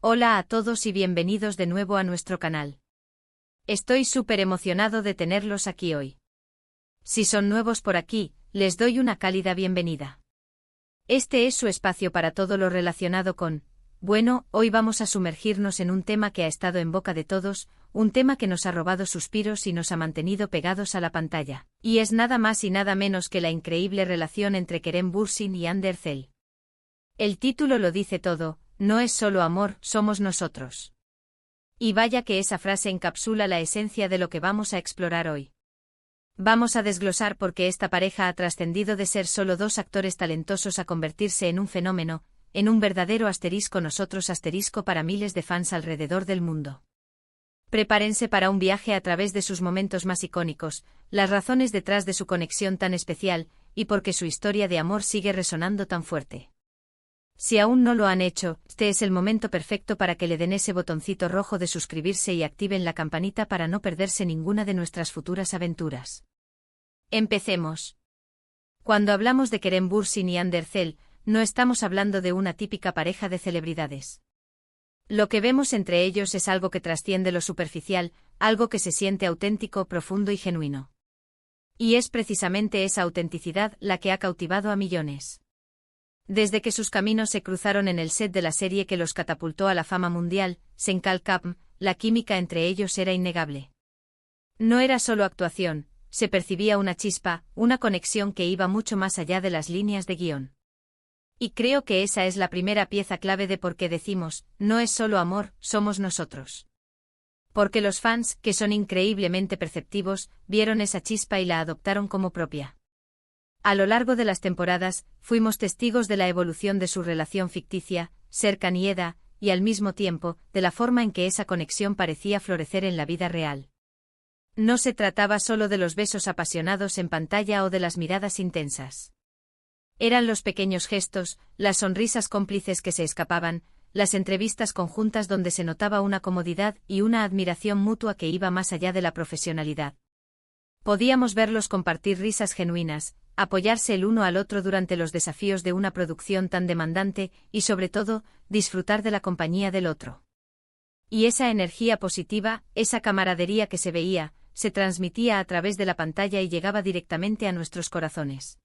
Hola a todos y bienvenidos de nuevo a nuestro canal. Estoy súper emocionado de tenerlos aquí hoy. Si son nuevos por aquí, les doy una cálida bienvenida. Este es su espacio para todo lo relacionado con... Bueno, hoy vamos a sumergirnos en un tema que ha estado en boca de todos, un tema que nos ha robado suspiros y nos ha mantenido pegados a la pantalla. Y es nada más y nada menos que la increíble relación entre Kerem Bürsin y Hande Erçel. El título lo dice todo. No es solo amor, somos nosotros. Y vaya que esa frase encapsula la esencia de lo que vamos a explorar hoy. Vamos a desglosar por qué esta pareja ha trascendido de ser solo dos actores talentosos a convertirse en un fenómeno, en un verdadero asterisco nosotros asterisco para miles de fans alrededor del mundo. Prepárense para un viaje a través de sus momentos más icónicos, las razones detrás de su conexión tan especial, y por qué su historia de amor sigue resonando tan fuerte. Si aún no lo han hecho, este es el momento perfecto para que le den ese botoncito rojo de suscribirse y activen la campanita para no perderse ninguna de nuestras futuras aventuras. Empecemos. Cuando hablamos de Kerem Bürsin y Hande Erçel, no estamos hablando de una típica pareja de celebridades. Lo que vemos entre ellos es algo que trasciende lo superficial, algo que se siente auténtico, profundo y genuino. Y es precisamente esa autenticidad la que ha cautivado a millones. Desde que sus caminos se cruzaron en el set de la serie que los catapultó a la fama mundial, Sen Kapm, la química entre ellos era innegable. No era solo actuación, se percibía una chispa, una conexión que iba mucho más allá de las líneas de guión. Y creo que esa es la primera pieza clave de por qué decimos, no es solo amor, somos nosotros. Porque los fans, que son increíblemente perceptivos, vieron esa chispa y la adoptaron como propia. A lo largo de las temporadas, fuimos testigos de la evolución de su relación ficticia, cercanía, y al mismo tiempo, de la forma en que esa conexión parecía florecer en la vida real. No se trataba solo de los besos apasionados en pantalla o de las miradas intensas. Eran los pequeños gestos, las sonrisas cómplices que se escapaban, las entrevistas conjuntas donde se notaba una comodidad y una admiración mutua que iba más allá de la profesionalidad. Podíamos verlos compartir risas genuinas, apoyarse el uno al otro durante los desafíos de una producción tan demandante y, sobre todo, disfrutar de la compañía del otro. Y esa energía positiva, esa camaradería que se veía, se transmitía a través de la pantalla y llegaba directamente a nuestros corazones.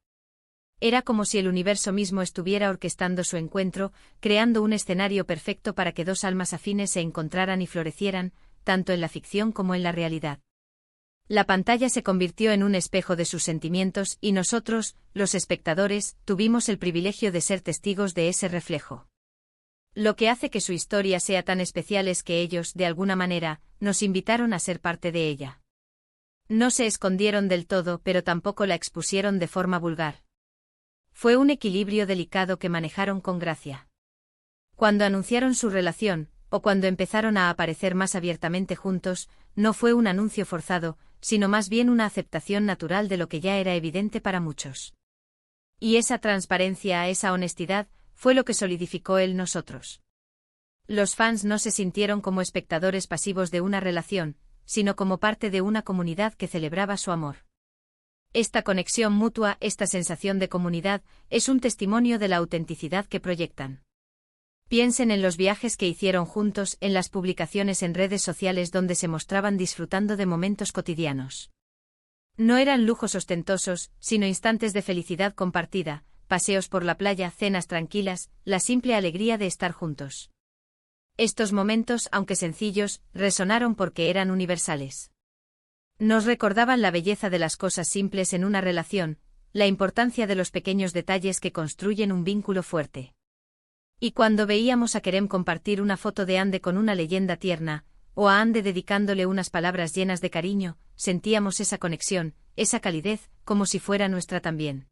Era como si el universo mismo estuviera orquestando su encuentro, creando un escenario perfecto para que dos almas afines se encontraran y florecieran, tanto en la ficción como en la realidad. La pantalla se convirtió en un espejo de sus sentimientos y nosotros, los espectadores, tuvimos el privilegio de ser testigos de ese reflejo. Lo que hace que su historia sea tan especial es que ellos, de alguna manera, nos invitaron a ser parte de ella. No se escondieron del todo, pero tampoco la expusieron de forma vulgar. Fue un equilibrio delicado que manejaron con gracia. Cuando anunciaron su relación, o cuando empezaron a aparecer más abiertamente juntos, no fue un anuncio forzado, sino más bien una aceptación natural de lo que ya era evidente para muchos. Y esa transparencia, esa honestidad, fue lo que solidificó el nosotros. Los fans no se sintieron como espectadores pasivos de una relación, sino como parte de una comunidad que celebraba su amor. Esta conexión mutua, esta sensación de comunidad, es un testimonio de la autenticidad que proyectan. Piensen en los viajes que hicieron juntos, en las publicaciones en redes sociales donde se mostraban disfrutando de momentos cotidianos. No eran lujos ostentosos, sino instantes de felicidad compartida, paseos por la playa, cenas tranquilas, la simple alegría de estar juntos. Estos momentos, aunque sencillos, resonaron porque eran universales. Nos recordaban la belleza de las cosas simples en una relación, la importancia de los pequeños detalles que construyen un vínculo fuerte. Y cuando veíamos a Kerem compartir una foto de Hande con una leyenda tierna, o a Hande dedicándole unas palabras llenas de cariño, sentíamos esa conexión, esa calidez, como si fuera nuestra también.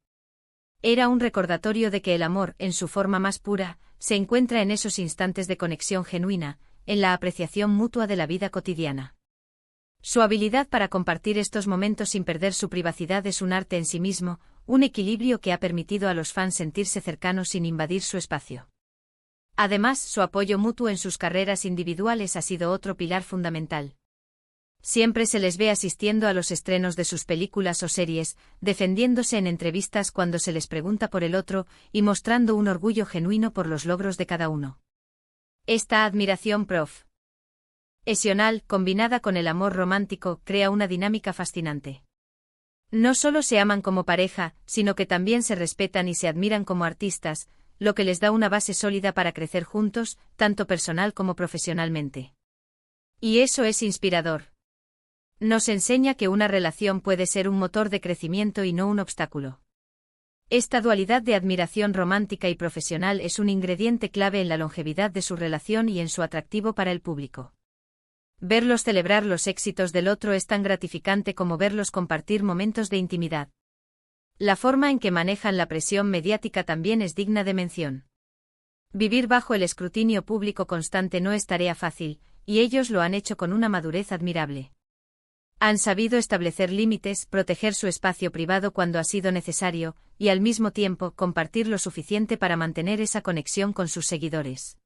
Era un recordatorio de que el amor, en su forma más pura, se encuentra en esos instantes de conexión genuina, en la apreciación mutua de la vida cotidiana. Su habilidad para compartir estos momentos sin perder su privacidad es un arte en sí mismo, un equilibrio que ha permitido a los fans sentirse cercanos sin invadir su espacio. Además, su apoyo mutuo en sus carreras individuales ha sido otro pilar fundamental. Siempre se les ve asistiendo a los estrenos de sus películas o series, defendiéndose en entrevistas cuando se les pregunta por el otro, y mostrando un orgullo genuino por los logros de cada uno. Esta admiración profesional, combinada con el amor romántico, crea una dinámica fascinante. No solo se aman como pareja, sino que también se respetan y se admiran como artistas, lo que les da una base sólida para crecer juntos, tanto personal como profesionalmente. Y eso es inspirador. Nos enseña que una relación puede ser un motor de crecimiento y no un obstáculo. Esta dualidad de admiración romántica y profesional es un ingrediente clave en la longevidad de su relación y en su atractivo para el público. Verlos celebrar los éxitos del otro es tan gratificante como verlos compartir momentos de intimidad. La forma en que manejan la presión mediática también es digna de mención. Vivir bajo el escrutinio público constante no es tarea fácil, y ellos lo han hecho con una madurez admirable. Han sabido establecer límites, proteger su espacio privado cuando ha sido necesario, y al mismo tiempo compartir lo suficiente para mantener esa conexión con sus seguidores.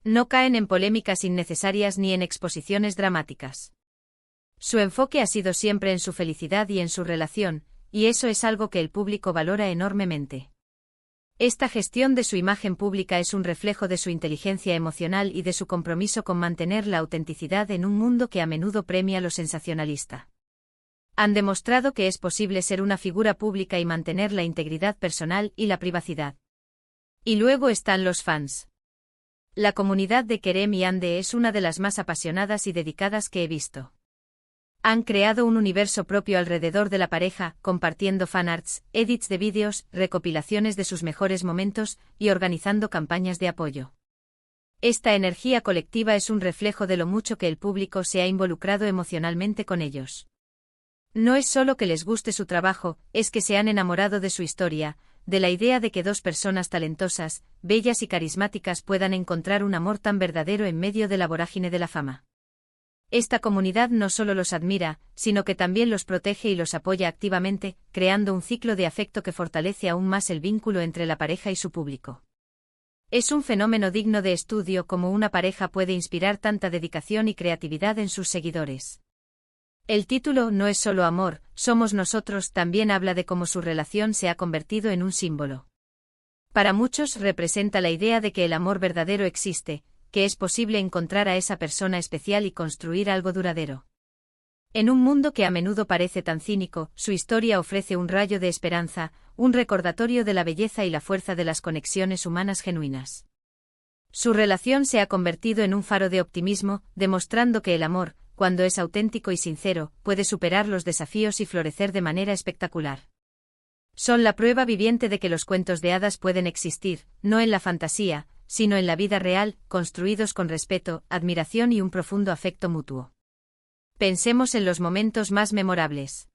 No caen en polémicas innecesarias ni en exposiciones dramáticas. Su enfoque ha sido siempre en su felicidad y en su relación, y eso es algo que el público valora enormemente. Esta gestión de su imagen pública es un reflejo de su inteligencia emocional y de su compromiso con mantener la autenticidad en un mundo que a menudo premia lo sensacionalista. Han demostrado que es posible ser una figura pública y mantener la integridad personal y la privacidad. Y luego están los fans. La comunidad de Kerem y Hande es una de las más apasionadas y dedicadas que he visto. Han creado un universo propio alrededor de la pareja, compartiendo fanarts, edits de vídeos, recopilaciones de sus mejores momentos y organizando campañas de apoyo. Esta energía colectiva es un reflejo de lo mucho que el público se ha involucrado emocionalmente con ellos. No es solo que les guste su trabajo, es que se han enamorado de su historia, de la idea de que dos personas talentosas, bellas y carismáticas puedan encontrar un amor tan verdadero en medio de la vorágine de la fama. Esta comunidad no solo los admira, sino que también los protege y los apoya activamente, creando un ciclo de afecto que fortalece aún más el vínculo entre la pareja y su público. Es un fenómeno digno de estudio cómo una pareja puede inspirar tanta dedicación y creatividad en sus seguidores. El título No es solo amor, somos nosotros también habla de cómo su relación se ha convertido en un símbolo. Para muchos representa la idea de que el amor verdadero existe, que es posible encontrar a esa persona especial y construir algo duradero. En un mundo que a menudo parece tan cínico, su historia ofrece un rayo de esperanza, un recordatorio de la belleza y la fuerza de las conexiones humanas genuinas. Su relación se ha convertido en un faro de optimismo, demostrando que el amor, cuando es auténtico y sincero, puede superar los desafíos y florecer de manera espectacular. Son la prueba viviente de que los cuentos de hadas pueden existir, no en la fantasía, sino en la vida real, construidos con respeto, admiración y un profundo afecto mutuo. Pensemos en los momentos más memorables.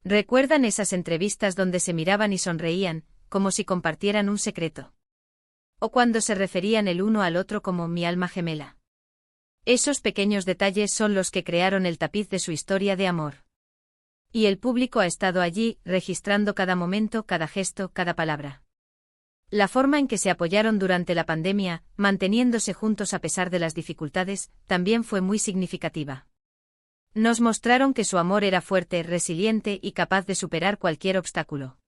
¿Recuerdan esas entrevistas donde se miraban y sonreían, como si compartieran un secreto? ¿O cuando se referían el uno al otro como mi alma gemela? Esos pequeños detalles son los que crearon el tapiz de su historia de amor. Y el público ha estado allí, registrando cada momento, cada gesto, cada palabra. La forma en que se apoyaron durante la pandemia, manteniéndose juntos a pesar de las dificultades, también fue muy significativa. Nos mostraron que su amor era fuerte, resiliente y capaz de superar cualquier obstáculo.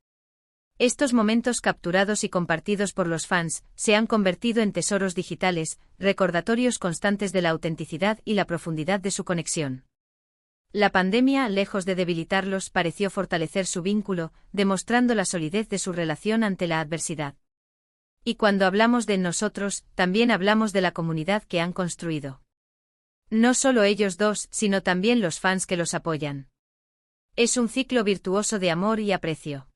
Estos momentos capturados y compartidos por los fans se han convertido en tesoros digitales, recordatorios constantes de la autenticidad y la profundidad de su conexión. La pandemia, lejos de debilitarlos, pareció fortalecer su vínculo, demostrando la solidez de su relación ante la adversidad. Y cuando hablamos de nosotros, también hablamos de la comunidad que han construido. No solo ellos dos, sino también los fans que los apoyan. Es un ciclo virtuoso de amor y aprecio.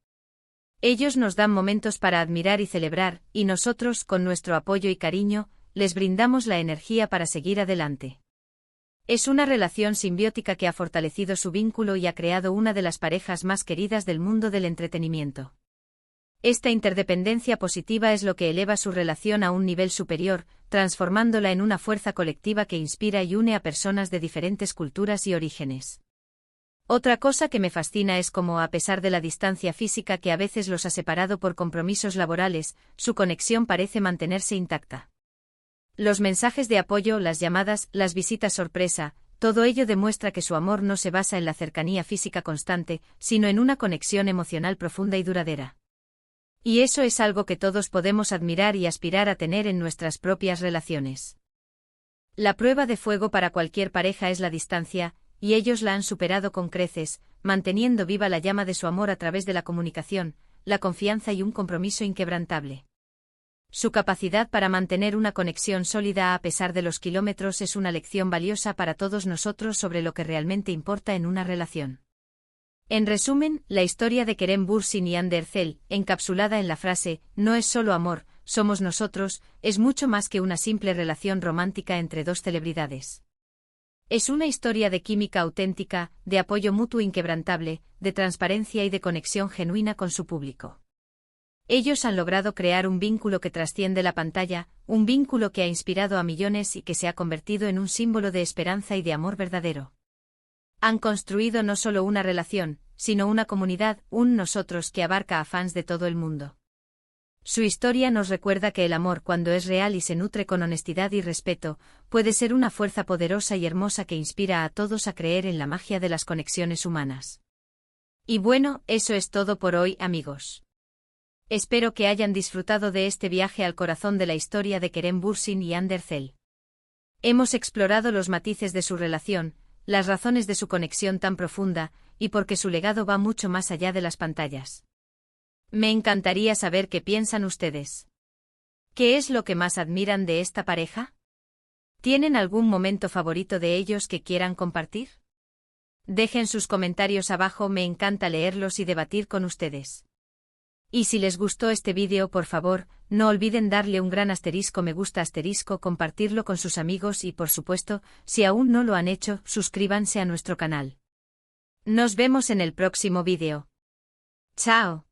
Ellos nos dan momentos para admirar y celebrar, y nosotros, con nuestro apoyo y cariño, les brindamos la energía para seguir adelante. Es una relación simbiótica que ha fortalecido su vínculo y ha creado una de las parejas más queridas del mundo del entretenimiento. Esta interdependencia positiva es lo que eleva su relación a un nivel superior, transformándola en una fuerza colectiva que inspira y une a personas de diferentes culturas y orígenes. Otra cosa que me fascina es cómo, a pesar de la distancia física que a veces los ha separado por compromisos laborales, su conexión parece mantenerse intacta. Los mensajes de apoyo, las llamadas, las visitas sorpresa, todo ello demuestra que su amor no se basa en la cercanía física constante, sino en una conexión emocional profunda y duradera. Y eso es algo que todos podemos admirar y aspirar a tener en nuestras propias relaciones. La prueba de fuego para cualquier pareja es la distancia, y ellos la han superado con creces, manteniendo viva la llama de su amor a través de la comunicación, la confianza y un compromiso inquebrantable. Su capacidad para mantener una conexión sólida a pesar de los kilómetros es una lección valiosa para todos nosotros sobre lo que realmente importa en una relación. En resumen, la historia de Kerem Bürsin y Hande Erçel, encapsulada en la frase «no es solo amor, somos nosotros», es mucho más que una simple relación romántica entre dos celebridades. Es una historia de química auténtica, de apoyo mutuo inquebrantable, de transparencia y de conexión genuina con su público. Ellos han logrado crear un vínculo que trasciende la pantalla, un vínculo que ha inspirado a millones y que se ha convertido en un símbolo de esperanza y de amor verdadero. Han construido no solo una relación, sino una comunidad, un nosotros que abarca a fans de todo el mundo. Su historia nos recuerda que el amor, cuando es real y se nutre con honestidad y respeto, puede ser una fuerza poderosa y hermosa que inspira a todos a creer en la magia de las conexiones humanas. Y bueno, eso es todo por hoy, amigos. Espero que hayan disfrutado de este viaje al corazón de la historia de Kerem Bürsin y Hande Erçel. Hemos explorado los matices de su relación, las razones de su conexión tan profunda, y porque su legado va mucho más allá de las pantallas. Me encantaría saber qué piensan ustedes. ¿Qué es lo que más admiran de esta pareja? ¿Tienen algún momento favorito de ellos que quieran compartir? Dejen sus comentarios abajo, me encanta leerlos y debatir con ustedes. Y si les gustó este vídeo, por favor, no olviden darle un gran asterisco me gusta asterisco, compartirlo con sus amigos y por supuesto, si aún no lo han hecho, suscríbanse a nuestro canal. Nos vemos en el próximo vídeo. ¡Chao!